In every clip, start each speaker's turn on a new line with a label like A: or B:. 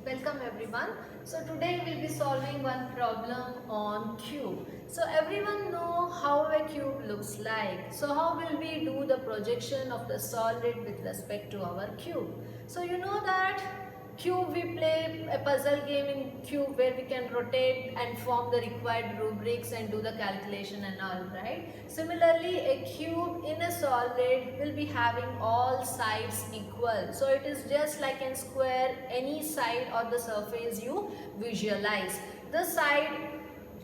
A: Welcome everyone. So today we'll be solving one problem on cube. So everyone know how a cube looks like. So how will we do the projection of the solid with respect to our cube? So you know that cube, we play a puzzle game in cube where we can rotate and form the required rubrics and do the calculation and all, right? Similarly, a cube in a solid will be having all sides equal. So it is just like a square, any side or the surface you visualize. The side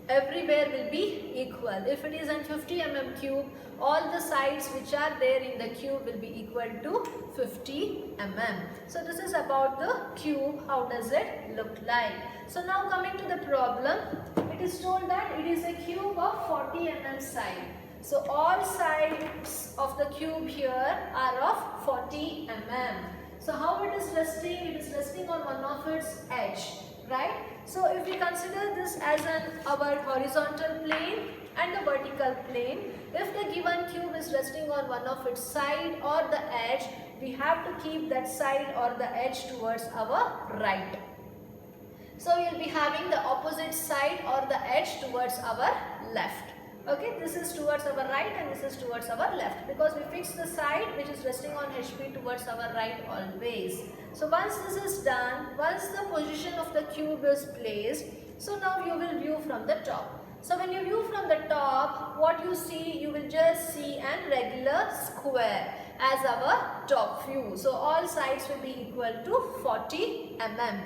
A: everywhere will be equal. If it is a 50 mm cube, all the sides which are there in the cube will be equal to 50 mm. So this is about the cube. How does it look like? So now coming to the problem, it is told that it is a cube of 40 mm side. So all sides of the cube here are of 40 mm. So how it is resting? It is resting on one of its edge, right? So if we consider this as our horizontal plane and the vertical plane, if the given cube is resting on one of its side or the edge, we have to keep that side or the edge towards our right. So we will be having the opposite side or the edge towards our left. Okay, this is towards our right and this is towards our left, because we fix the side which is resting on HP towards our right always. So once this is done, once the position of the cube is placed, so now you will view from the top. So when you view from the top, what you see, you will just see an regular square as our top view. So all sides will be equal to 40 mm.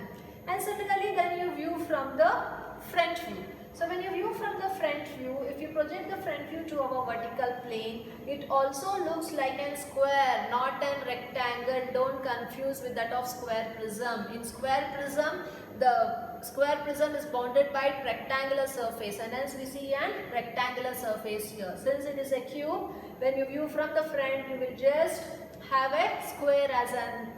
A: And similarly, then you view from the front view. So when you view from the front view, if you project the front view to our vertical plane, it also looks like a square, not a rectangle. Don't confuse with that of square prism. In square prism, the square prism is bounded by rectangular surface, and hence we see a rectangular surface here. Since it is a cube, when you view from the front, you will just have a square as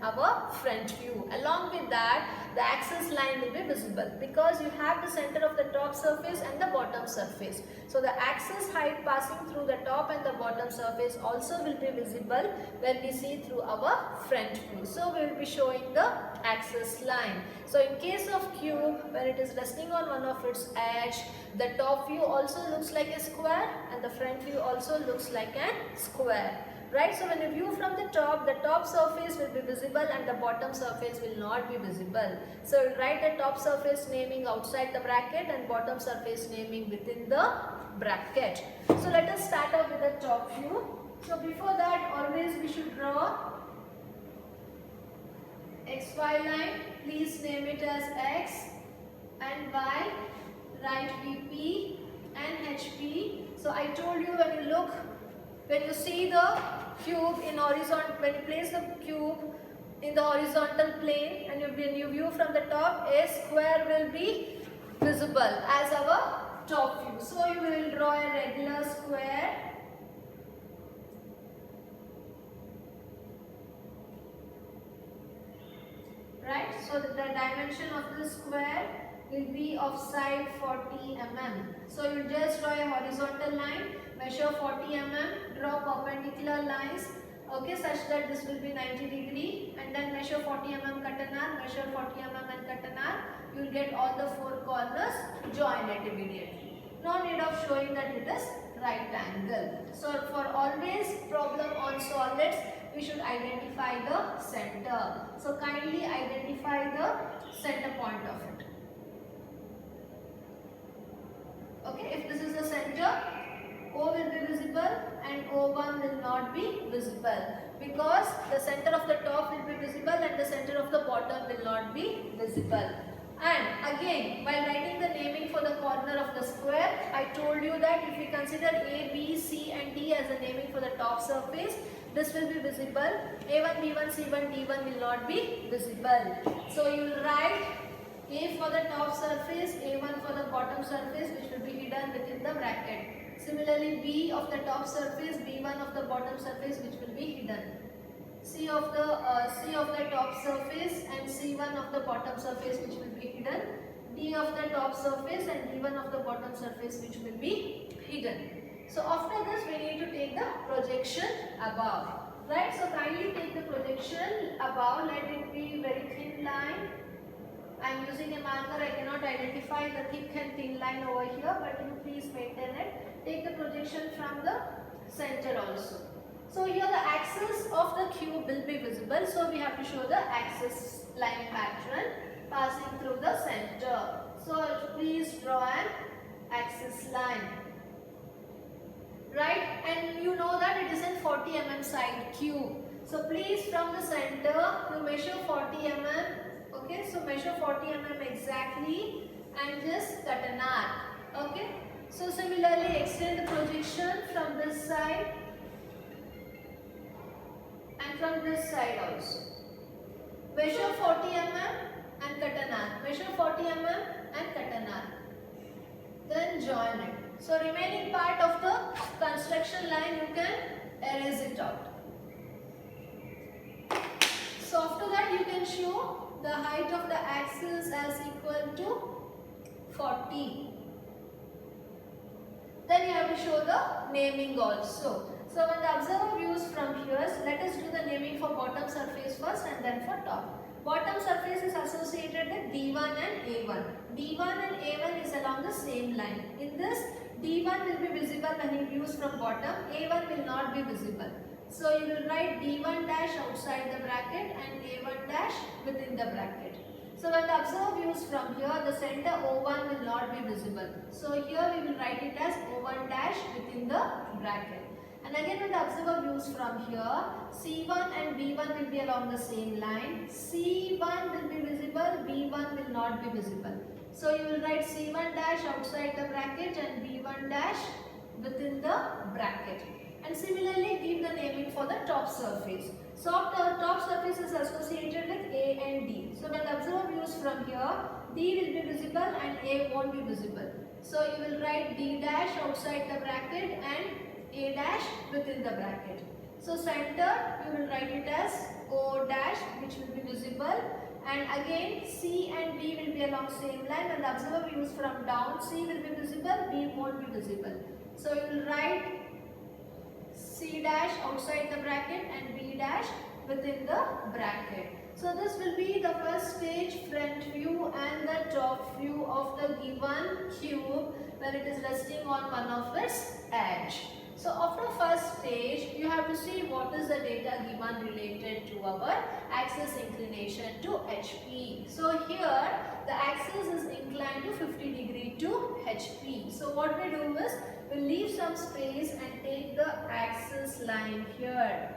A: our front view. Along with that, the axis line will be visible because you have the center of the top surface and the bottom surface. So the axis height passing through the top and the bottom surface also will be visible when we see through our front view. So we will be showing the axis line. So in case of cube, when it is resting on one of its edge, the top view also looks like a square and the front view also looks like a square. Right, so when you view from the top surface will be visible and the bottom surface will not be visible. So write the top surface naming outside the bracket and bottom surface naming within the bracket. So let us start off with the top view. So before that, always we should draw XY line. Please name it as X and Y. Write VP and HP. So I told you, when you see the cube in horizontal, when you place the cube in the horizontal plane and when you view from the top, a square will be visible as our top view. So you will draw a regular square. Right, so the dimension of the square will be of side 40 mm. So you just draw a horizontal line, measure 40 mm, draw perpendicular lines, okay, such that this will be 90 degree, and then measure 40 mm cut an arc, measure 40 mm and cut an arc. You will get all the four corners joined immediately. No need of showing that it is right angle. So for always problem on solids, we should identify the center. So kindly identify the center point of it. Okay, if this is the center, O will be visible and O1 will not be visible, because the center of the top will be visible and the center of the bottom will not be visible. And again, while writing the naming for the corner of the square, I told you that if we consider A, B, C and D as the naming for the top surface, this will be visible. A1, B1, C1, D1 will not be visible. So you will write A for the top surface, A1 for the bottom surface, which will be hidden within the bracket. Similarly, B of the top surface, B1 of the bottom surface, which will be hidden. C of the top surface and C1 of the bottom surface, which will be hidden. D of the top surface and D1 of the bottom surface, which will be hidden. So after this, we need to take the projection above. Right? So kindly take the projection above. Let it be very thin line. I am using a marker. I cannot identify the thick and thin line over here, but you please maintain it. Take the projection from the center also. So here the axis of the cube will be visible. So we have to show the axis line pattern passing through the center. So please draw an axis line. Right? And you know that it is in 40 mm side cube. So please from the center you measure 40 mm. Okay, so measure 40 mm exactly and just cut an arc. Okay, so similarly extend the projection from this side and from this side also. Measure 40 mm and cut an arc. Measure 40 mm and cut an arc. Then join it. So remaining part of the construction line you can erase it out. So after that you can show the height of the axis as equal to 40. Then you have to show the naming also. So when the observer views from here, let us do the naming for bottom surface first and then for top. Bottom surface is associated with D1 and A1. D1 and A1 is along the same line. In this, D1 will be visible when he views from bottom, A1 will not be visible. So you will write D1 dash outside the bracket and A1 dash within the bracket. So when the observer views from here, the center O1 will not be visible. So here we will write it as O1 dash within the bracket. And again when the observer views from here, C1 and B1 will be along the same line. C1 will be visible, B1 will not be visible. So you will write C1 dash outside the bracket and B1 dash within the bracket. And similarly give the naming for the top surface. So the top surface is associated with A and D. So when the observer views from here, D will be visible and A won't be visible. So you will write D dash outside the bracket and A dash within the bracket. So center you will write it as O dash which will be visible, and again C and B will be along same line. When the observer views from down, C will be visible, B won't be visible. So you will write C dash outside the bracket and B dash within the bracket. So this will be the first stage front view and the top view of the given cube when it is resting on one of its edge. So after first stage, you have to see what is the data given related to our axis inclination to HP. So here the axis is inclined to 50 degree to HP. So what we do is we leave some space and take the axis line here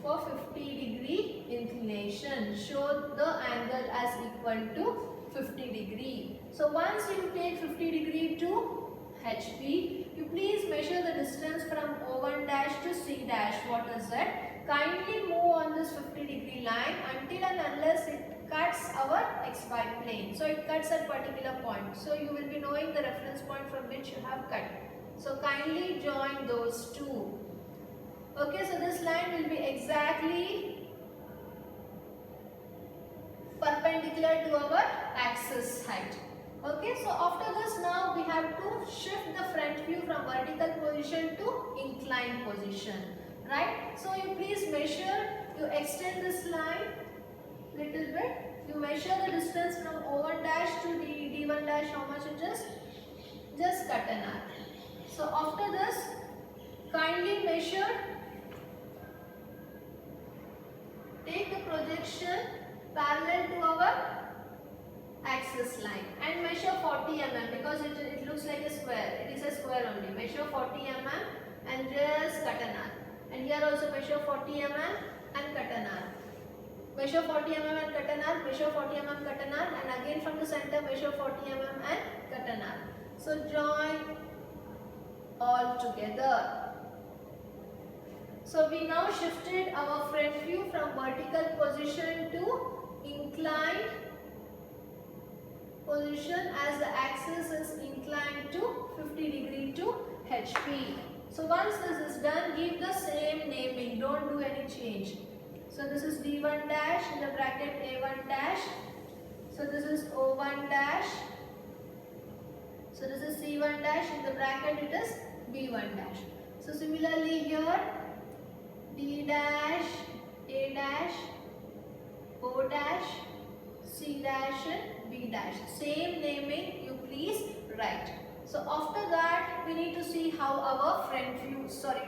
A: for 50 degree inclination. Show the angle as equal to 50 degree. So once you take 50 degree to HP, you please measure the distance from O1 dash to C dash. What is that? Kindly move on this 50 degree line until and unless it cuts our XY plane. So it cuts at particular point. So you will be knowing the reference point from which you have cut. So kindly join those two. Okay, so this line will be exactly perpendicular to our axis height. Okay, so after this now we have to shift the front view from vertical position to inclined position, right? So you please measure, you extend this line little bit, you measure the distance from O1 dash to D1 dash, how much it is? Just cut an arc. So after this, kindly measure, take the projection parallel to our axis line and measure 40 mm because it looks like a square. It is a square only. Measure 40 mm and just cut an arc. And here also measure 40 mm and cut an arc. Measure 40 mm and cut an arc. Measure 40 mm, cut an arc, and again from the center measure 40 mm and cut an arc. So join all together. So we now shifted our front view from vertical position to inclined position as the axis is inclined to 50 degree to HP. So once this is done, give the same naming, don't do any change. So this is D1 dash, in the bracket A1 dash. So this is O1 dash. So this is C1 dash, in the bracket it is B1 dash. So similarly here D dash, A dash, O dash, C dash and B dash. Same naming you please write. So after that we need to see how our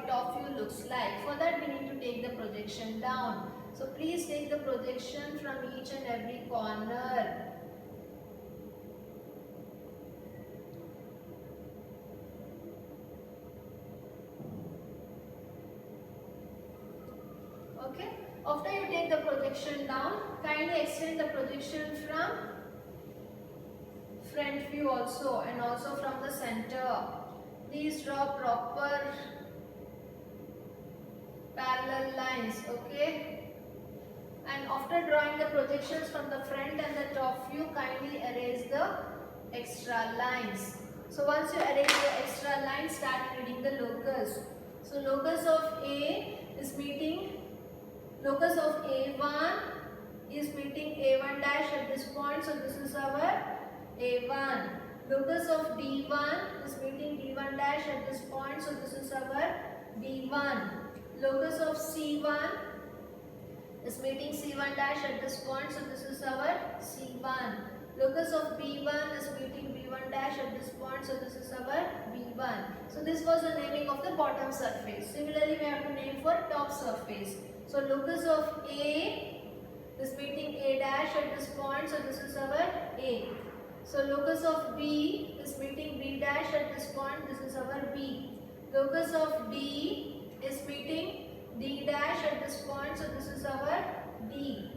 A: top view looks like. For that we need to take the projection down. So please take the projection from each and every corner. Okay. After you take the projection down, kindly extend the projection from front view also and also from the center. Please draw proper parallel lines, okay? And after drawing the projections from the front and the top view, kindly erase the extra lines. So once you erase the extra lines, start reading the locus. So locus of A is meeting, locus of A1 is meeting A1 dash at this point, so this is our A1. Locus of D1 is meeting D1 dash at this point, so this is our D1. Locus of C1 is meeting C1 dash at this point, so this is our C1. Locus of B1 is meeting B1 dash at this point, so this is our B1. So this was the naming of the bottom surface. Similarly, we have to name for top surface. So locus of A is meeting A dash at this point, so this is our A. So locus of B is meeting B dash at this point, this is our B. Locus of D is meeting D dash at this point, so this is our D.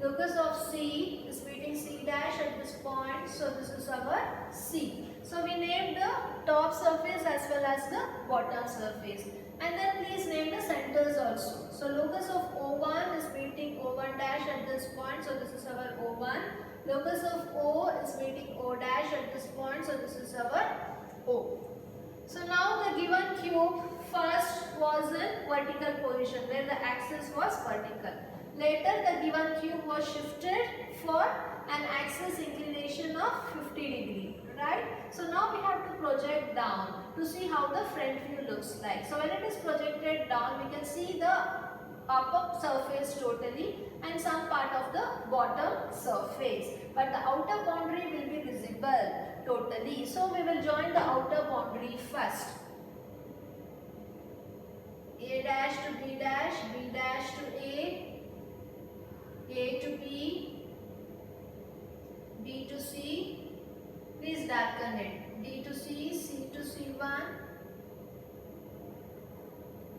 A: Locus of C is meeting C dash at this point, so this is our C. So we named the top surface as well as the bottom surface. And then please name the centers also. So locus of O1 is meeting O1 dash at this point, so this is our O1. Locus of O is meeting O dash at this point, so this is our O. So now the given cube first was in vertical position where the axis was vertical. Later the given cube was shifted for an axis inclination of 50 degree, right? So now we have to project down to see how the front view looks like. So when it is projected down, we can see the upper surface totally and some part of the bottom surface, but the outer boundary will be visible totally. So we will join the outer boundary first. A dash to B dash, B dash to A to B, B to C, please darken it, D to C, C to C1,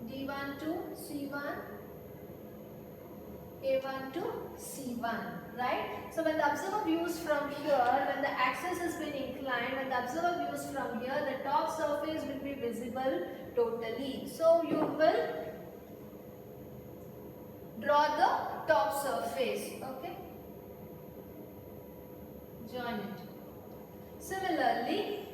A: D1 to C1, A1 to C1, right? So when the observer views from here, when the axis has been inclined, when the observer views from here, the top surface will be visible totally. So you will draw the top surface, okay? Join it. Similarly,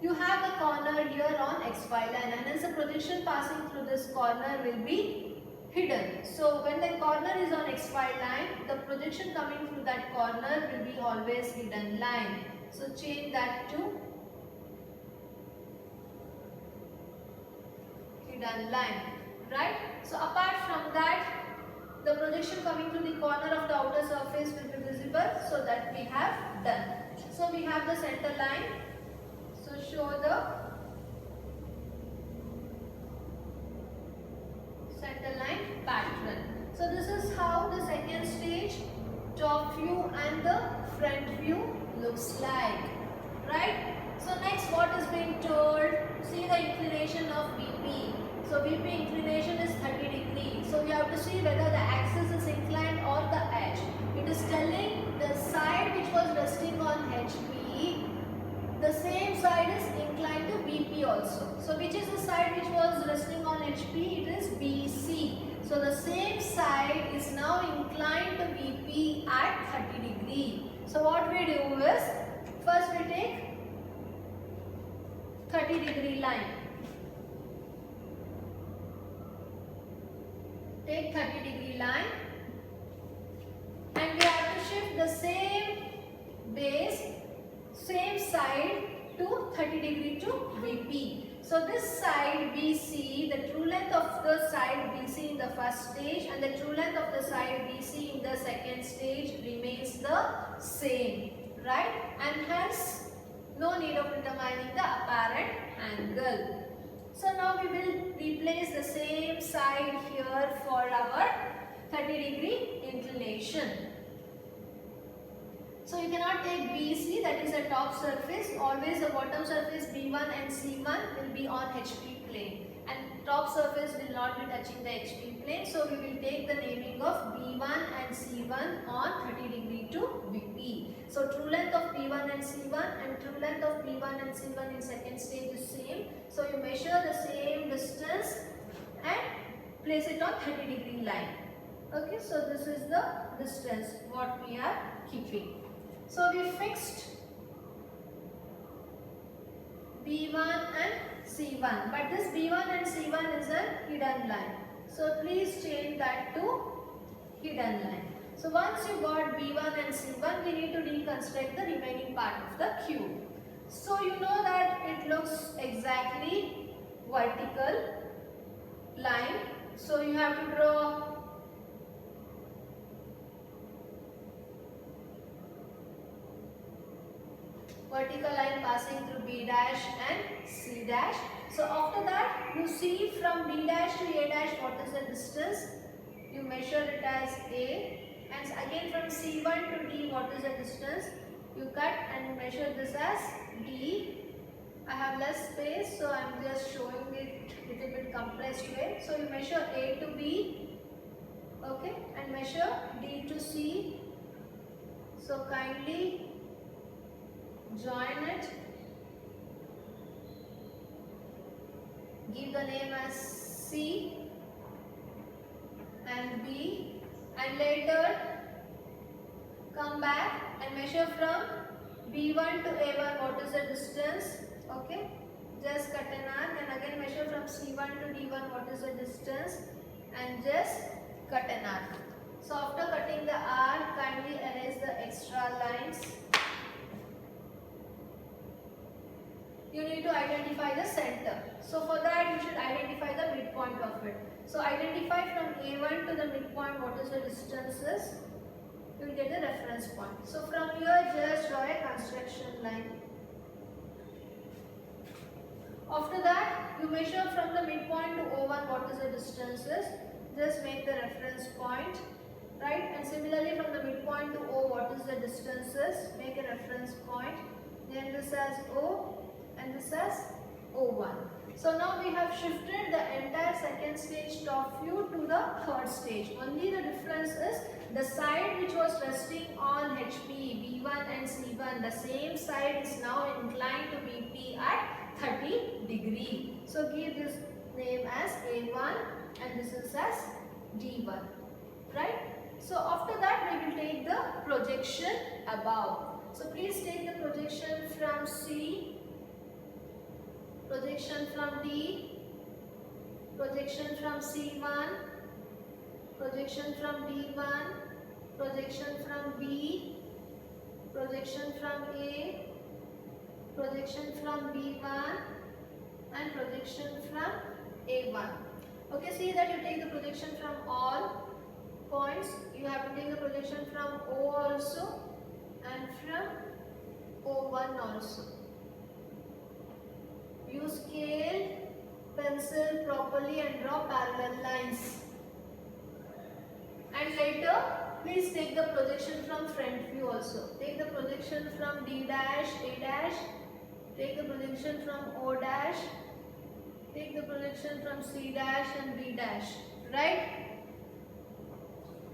A: you have the corner here on XY line, and hence the projection passing through this corner will be hidden. So when the corner is on XY line, the projection coming through that corner will be always hidden line. So change that to hidden line, right? So apart from that, the projection coming through the corner of the outer surface will be visible, so that we have done. So we have the center line. So show the center line pattern. So this is how the second stage, top view and the front view looks like, right? So next, what is being told? See the inclination of VP. So VP inclination is 30 degrees. So we have to see whether the axis is inclined or the edge. It is telling the side which was resting on HP, the same side is inclined to VP also. So which is the side which was resting on HP? It is BC. So the same side is now inclined to VP at 30 degree. So what we do is, first we take 30 degree line. Take 30 degree line and we have to shift the same base, same side to 30 degree to VP. So this side BC, the true length of the side BC in the first stage and the true length of the side BC in the second stage remains the same, right? And hence no need of determining the apparent angle. So now we will replace the same side here for our 30-degree inclination. So you cannot take BC, that is a top surface. Always the bottom surface B1 and C1 will be on HP plane, and top surface will not be touching the HP plane. So we will take the naming of B1 and C1 on 30 degree to VP. So true length of B1 and C1 and true length of B1 and C1 in second stage is same. So you measure the same distance and place it on 30-degree line. Okay, so this is the distance what we are keeping. So we fixed B1 and C1, but this B1 and C1 is a hidden line. So please change that to hidden line. So once you got B1 and C1, we need to reconstruct the remaining part of the cube. So you know that it looks exactly vertical line. So you have to draw vertical line passing through B dash and C dash. So after that you see from B dash to A dash what is the distance. You measure it as A, and again from C1 to D what is the distance. You cut and measure this as D. I have less space, so I am just showing it little bit compressed way. So you measure A to B, okay, and measure D to C. So kindly join it, give the name as C and B, and later come back and measure from B1 to A1 what is the distance. Okay, just cut an arc and again measure from C1 to D1 what is the distance and just cut an arc. So after cutting the arc, kindly erase the extra lines. You need to identify the center. So for that you should identify the midpoint of it. So identify from A1 to the midpoint what is the distance is. You will get the reference point. So from here just draw a construction line. After that you measure from the midpoint to O1 what is the distance is. Just make the reference point, right? And similarly from the midpoint to O what is the distance is. Make a reference point. Then this as O and this as O1. So now we have shifted the entire second stage top view to the third stage. Only the difference is the side which was resting on HP, B1 and C1, the same side is now inclined to BP at 30 degree. So give this name as A1 and this is as D1, right? So after that we will take the projection above. So please take the projection from C, projection from D, projection from C1, projection from D1, projection from B, projection from A, projection from B1 and projection from A1. Okay, see that you take the projection from all points. You have to take the projection from O also and from O1 also. Use scale, pencil properly and draw parallel lines. And later, please take the projection from front view also. Take the projection from D dash, A dash, take the projection from O dash, take the projection from C dash and B dash, right?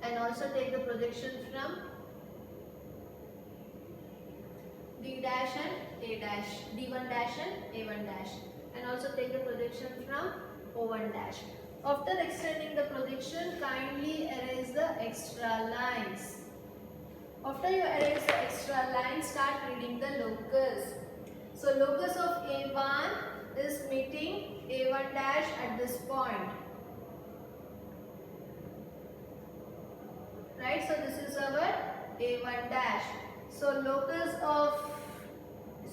A: And also take the projection from D dash and A dash, D1 dash and A1 dash, and also take the projection from O1 dash. After extending the projection, kindly erase the extra lines. After you erase the extra lines, start reading the locus. So locus of A1 is meeting A1 dash at this point. Right, so this is our A1 dash. So locus of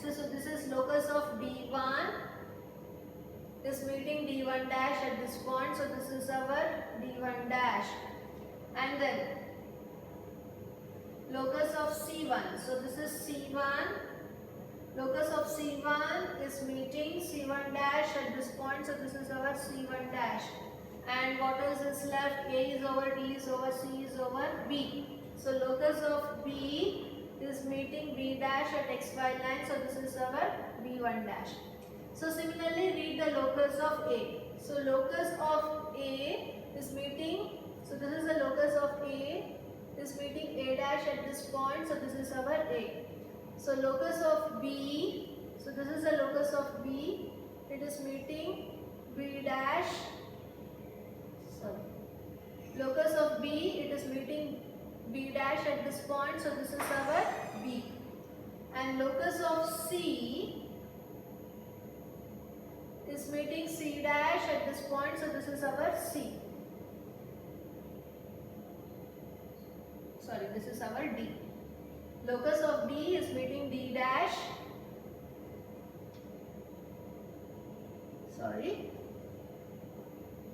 A: this is locus of B1 is meeting D1 dash at this point. So this is our D1 dash. And then locus of C1. So this is C1. Locus of C1 is meeting C1 dash at this point. So this is our C1 dash. And what is this left? A is over, D is over, C is over, B. So locus of B is meeting B dash at xy line. So this is our B1 dash. So similarly read the locus of A. So locus of A is meeting, so this is the locus of A is meeting A dash at this point. So this is our A. So locus of B, so this is the locus of B, it is meeting B dash, sorry, locus of B, it is meeting B dash at this point. So this is our B. And locus of C is meeting C dash at this point. So this is our C. Sorry, this is our D. Locus of D is meeting D dash. Sorry.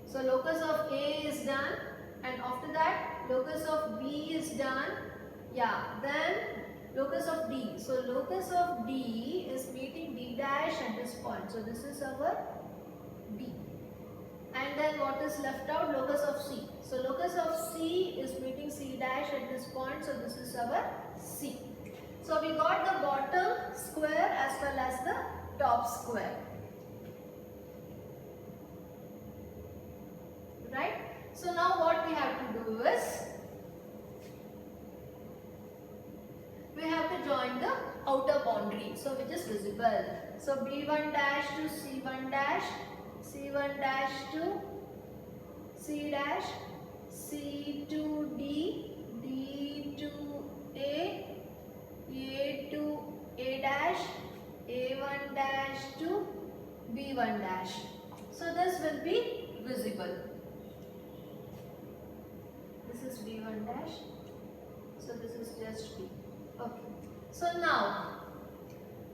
A: So locus of A is done, and after that locus of B is done. Yeah, then locus of D. So locus of D is meeting D dash at this point. So this is our D. And then what is left out? Locus of C. So locus of C is meeting C dash at this point. So this is our C. So we got the bottom square as well as the top square. Right? So now what we have to do is, we have to join the outer boundary, so which is visible. So B1 dash to C1 dash, C1 dash to C dash, C to D, D to A to A dash, A1 dash to B1 dash. So this will be visible. This is B1 dash. So this is just B. Okay. So now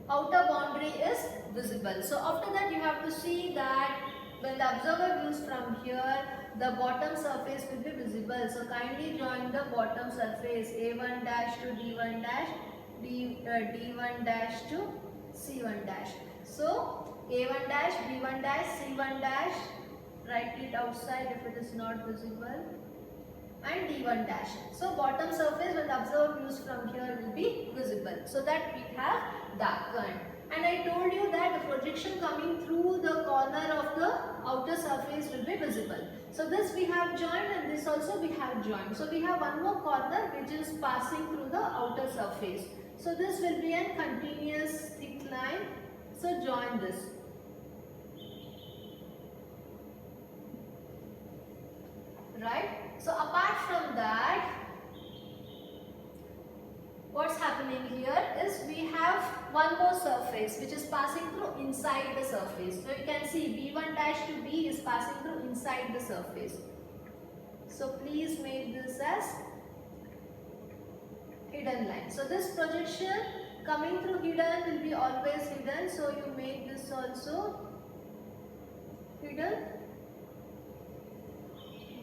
A: outer boundary is visible. So after that you have to see that when the observer views from here, the bottom surface will be visible. So kindly join the bottom surface A1 dash to D1 dash, D1 dash to C1 dash. So A1 dash, B1 dash, C1 dash, write it outside if it is not visible, and D1 dash. So bottom surface when the observer views from here will be visible. So that we have darkened. And I told you that the projection coming through the corner of the outer surface will be visible. So this we have joined, and this also we have joined. So we have one more corner which is passing through the outer surface. So this will be a continuous thick line. So join this. Right? So apart from that, what's happening here is we have one more surface which is passing through inside the surface. So you can see B1 dash to B is passing through inside the surface. So please make this as hidden line. So this projection coming through hidden will be always hidden. So you make this also hidden.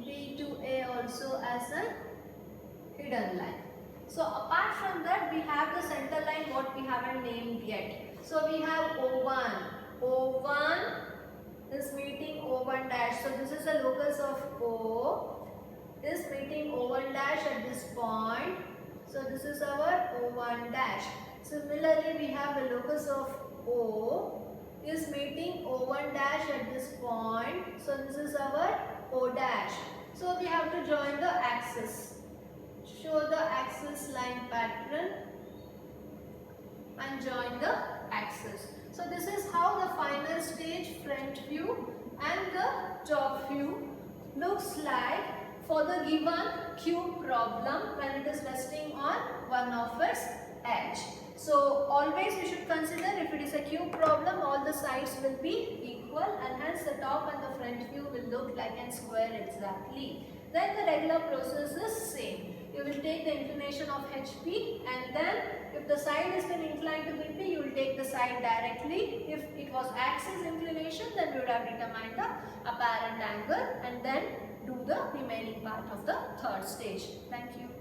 A: B to A also as a hidden line. So apart from that, we have the center line what we haven't named yet. So we have O1. O1 is meeting O1 dash. So this is the locus of O is meeting O1 dash at this point. So this is our O1 dash. Similarly, we have the locus of O is meeting O1 dash at this point. So this is our O dash. So we have to join the axis. Show the axis line pattern and join the axis. So this is how the final stage front view and the top view looks like for the given cube problem when it is resting on one of its edge. So always we should consider if it is a cube problem, all the sides will be equal, and hence the top and the front view will look like a square exactly. Then the regular process is same. you will take the inclination of HP, and then if the side has been inclined to BP, you will take the side directly. If it was axis inclination, then we would have determined the apparent angle and then do the remaining part of the third stage. Thank you.